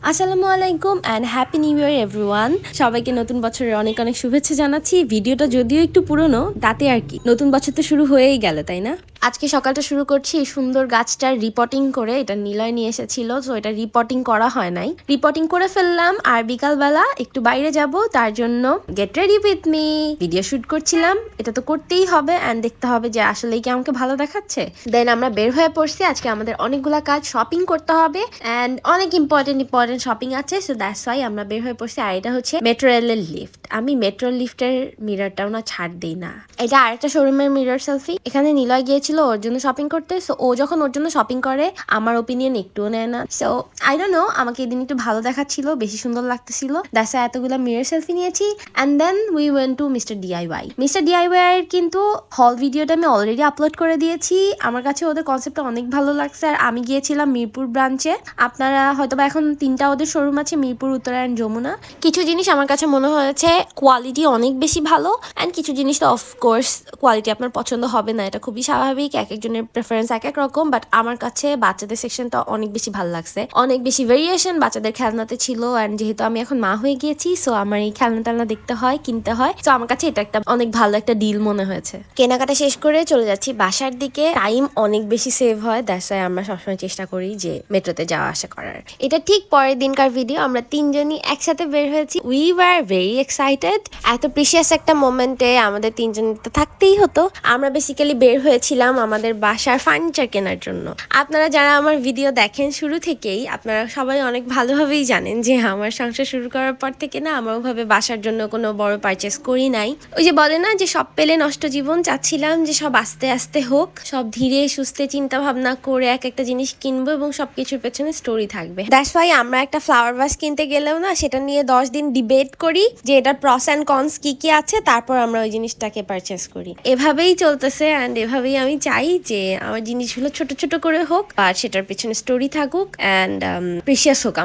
আসসালামু আলাইকুম and happy new year everyone. সবাইকে নতুন বছরের অনেক অনেক শুভেচ্ছা জানাচ্ছি। ভিডিওটা যদিও একটু পুরনো, তাতে আর কি, নতুন বছর তো শুরু হয়েই গেল, তাই না? আজকে সকালটা শুরু করছি এই সুন্দর গাছটার রিপোর্টিং করে। এটা নিলয় নিয়ে এসেছিল, তো এটা রিপোর্টিং করা হয় নাই, রিপোর্টিং করে ফেললাম। আর বিকালবেলা একটু বাইরে যাব, তার জন্য get ready with me, video shoot করছিলাম। এটা তো করতেই হবে অ্যান্ড দেখতে হবে যে আসলেই কি আমাকে ভালো দেখাচ্ছে। দেন আমরা বের হয়ে পড়ছি। আজকে আমাদের অনেকগুলা কাজ, শপিং করতে হবে অ্যান্ড অনেক ইম্পর্টেন্ট শপিং আছে। সো দ্যাটস ওয়াই আমরা বের হয়ে পড়ছি। আর এটা হচ্ছে মেট্রো রেলের লিফট। আমি মেট্রো লিফটের মিররটাও না ছাড় দিই না। এটা আরেকটা শোরুমের মিরর সেলফি। এখানে নিলয় গিয়েছিল ওর জন্য শপিং করতে। সো ও যখন ওর জন্য শপিং করে আমার ওপিনিয়ন একটুও নেয় না। সো আই ডোন্ট নো, আমাকে এদিন একটু ভালো দেখাচ্ছিল, বেশি সুন্দর লাগতেছিল। দ্যাটস ওয়াই এতগুলো মিরর সেলফি নিয়েছি। And then we went to mister DIY. Mister DIY এর কিন্তু হল ভিডিওটা আমি অলরেডি আপলোড করে দিয়েছি। আমার কাছে ওদের কনসেপ্টটা অনেক ভালো লাগছে। আর আমি গিয়েছিলাম মিরপুর ব্রাঞ্চে। আপনারা হয়তো বা এখন 3টা ওদের শোরুম আছে, মিরপুর, উত্তরা অ্যান্ড যমুনা। কিছু জিনিস আমার কাছে মনে হয়েছে কোয়ালিটি অনেক বেশি ভালো অ্যান্ড কিছু জিনিস তো অফকোর্স কোয়ালিটি আপনার পছন্দ হবে না, এটা খুবই স্বাভাবিক। এক একজনের প্রেফারেন্স এক এক রকম। বাট আমার কাছে বাচ্চাদের সেকশনটা অনেক বেশি ভালো লাগছে। অনেক বেশি ভেরিয়েশন বাচ্চাদের খেলনাতে ছিল। অ্যান্ড যেহেতু আমি এখন মা হয়ে গিয়েছি, সো আমার এই খেলনা টেলনা দেখতে হয়, কিনতে হয়। সো আমার কাছে এটা একটা অনেক ভালো একটা ডিল মনে হয়েছে। কেনাকাটা শেষ করে চলে যাচ্ছি বাসার দিকে। টাইম অনেক বেশি সেভ হয়, দ্যাটস ওয়াই আমরা সবসময় চেষ্টা করি যে মেট্রোতে যাওয়া আসা করার। এটা ঠিক পরের দিনকার ভিডিও। আমরা তিনজনই একসাথে বের হয়েছি। We were very excited. এত প্রিশিয়াস একটা মোমেন্টে আমাদের তিনজন তো থাকতেই হতো। আমরা বেসিক্যালি বের হয়েছিলাম আমাদের বাসার ফার্নিচার কেনার জন্য। আপনারা যারা আমার ভিডিও দেখেন শুরু থেকেই, আপনারা সবাই অনেক ভালোভাবেই জানেন যে আমার সংসার শুরু করার পর থেকে না আমরা ওভাবে বাসার জন্য কোনো বড় পারচেস করি নাই। ওই যে বলে না যে সব পেলে নষ্ট জীবন, চাচ্ছিলাম যে সব আস্তে আস্তে হোক, সব ধীরে সুস্থে চিন্তা ভাবনা করে এক একটা জিনিস কিনবো এবং সবকিছুর পেছনে স্টোরি থাকবে। দ্যাটস ওয়াই আমরা একটা ফ্লাওয়ার ভাস কিনতে গেলেও না সেটা নিয়ে 10 দিন ডিবেট করি যে এটার প্রস অ্যান্ড কনস কি কি আছে, তারপর আমরা ওই জিনিসটাকে পারচেস করি। এভাবেই চলতেছে অ্যান্ড এভাবেই আমি চাই যে আমার জিনিসগুলো ছোট ছোট করে হোক আর সেটার পেছনে স্টোরি থাকুক অ্যান্ড প্রিশিয়াস হোক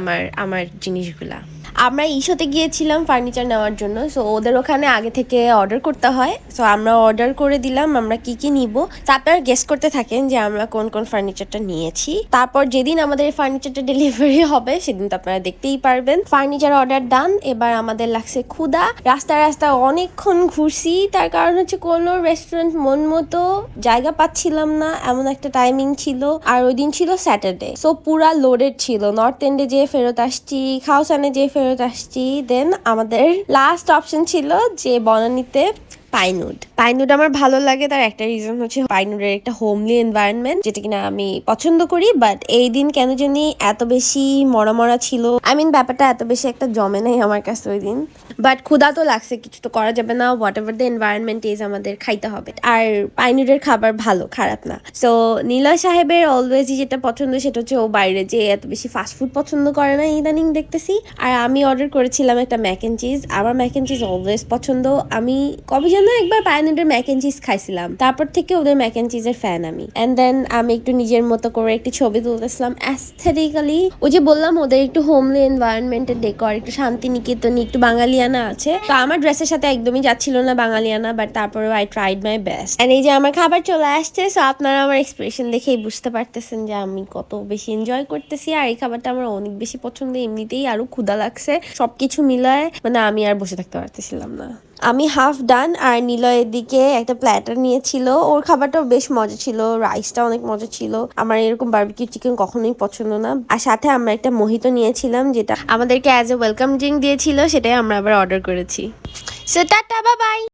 আমার জিনিসগুলা। আমরা ইশোতে গিয়েছিলাম ফার্নিচার নেওয়ার জন্য। সো ওদের ওখানে আগে থেকে অর্ডার করতে হয়। সো আমরা অর্ডার করে দিলাম আমরা কি কি নিব। তারপর গেস করতে থাকেন যে আমরা কোন কোন ফার্নিচারটা নিয়েছি। তারপর যেদিন আমাদের এই ফার্নিচারটা ডেলিভারি হবে সেদিন তো আপনারা দেখতেই পারবেন। ফার্নিচার অর্ডার ডান। এবার আমাদের লাগছে ক্ষুধা। রাস্তায় অনেকক্ষণ ঘুরছি, তার কারণ হচ্ছে কোনো রেস্টুরেন্ট মন মতো জায়গা পাচ্ছিলাম না, এমন একটা টাইমিং ছিল। আর ওই দিন ছিল স্যাটারডে। সো পুরা লোডেড ছিল। নর্থ এন্ডে যেয়ে ফেরত আসছি, খাওসানে যেয়ে ফেরত আসছি। দেন আমাদের লাস্ট অপশন ছিল যে বনানীতে পাইনুড আমার ভালো লাগে। তার একটা রিজন হচ্ছে পাইনুডের একটা হোমলি এনভায়রনমেন্ট, যেটা কিনা আমি পছন্দ করি। বাট এই দিন কেন জানি এত বেশি মরা ছিল, ব্যাপারটা এত বেশি একটা জমে নাই আমার কাছে ওই দিন। বাট ক্ষুধা তো লাগছে, কিছু তো করা যাবে না। What ever the environment is, আমাদের খাইতে হবে। আর পাইনুডের খাবার ভালো, খারাপ না। সো নিলয় সাহেবের অলওয়েজই যেটা পছন্দ সেটা হচ্ছে ও বাইরে যে এত বেশি ফাস্টফুড পছন্দ করে না ইদানিং দেখতেছি। আর আমি অর্ডার করেছিলাম একটা ম্যাক এন্ড চিজ। আমার ম্যাক এন্ড চিজ অলওয়েজ পছন্দ। আমি কবে যেন একবার পাইনুডের ম্যাক এন্ড চিজ খাইছিলাম, তারপর থেকে ওদের ম্যাক এন্ড চিজের ফ্যান আমি। অ্যান্ড দেন আমি একটু নিজের মতো করে একটি ছবি তুলতেছিলাম অ্যাস্থেটিক্যালি। ওই যে বললাম ওদের একটু হোমলি এনভায়রনমেন্টের ডেকর, একটু শান্তিনিকেতনী, একটু বাঙালিয়ানা আছে। তো আমার ড্রেসের সাথে একদমই যাচ্ছিল না বাঙালিয়ানা, বাট তারপরে I tried my best. And এই যে আমার খাবার চলে আসছে। সো আপনারা আমার এক্সপ্রেশন দেখেই বুঝতে পারতেছেন যে আমি কত বেশি এনজয় করতেছি। আর এই খাবারটা আমার অনেক বেশি পছন্দ, এমনিতেই আরো ক্ষুধা লাগছে। সবকিছু মিলায় আমি আর বসে থাকতে পারতেছিলাম না। আমি হাফ ডান। আর নিলয় এদিকে একটা প্ল্যাটার নিয়েছিল, ওর খাবারটাও বেশ মজা ছিল, রাইসটা অনেক মজা ছিল। আমার এরকম বারবিকিউ চিকেন কখনোই পছন্দ না। আর সাথে আমরা একটা মোহিতো নিয়েছিলাম, যেটা আমাদেরকে অ্যাজ এ ওয়েলকাম ড্রিঙ্ক দিয়েছিল, সেটাই আমরা আবার অর্ডার করেছি। So tata, bye bye.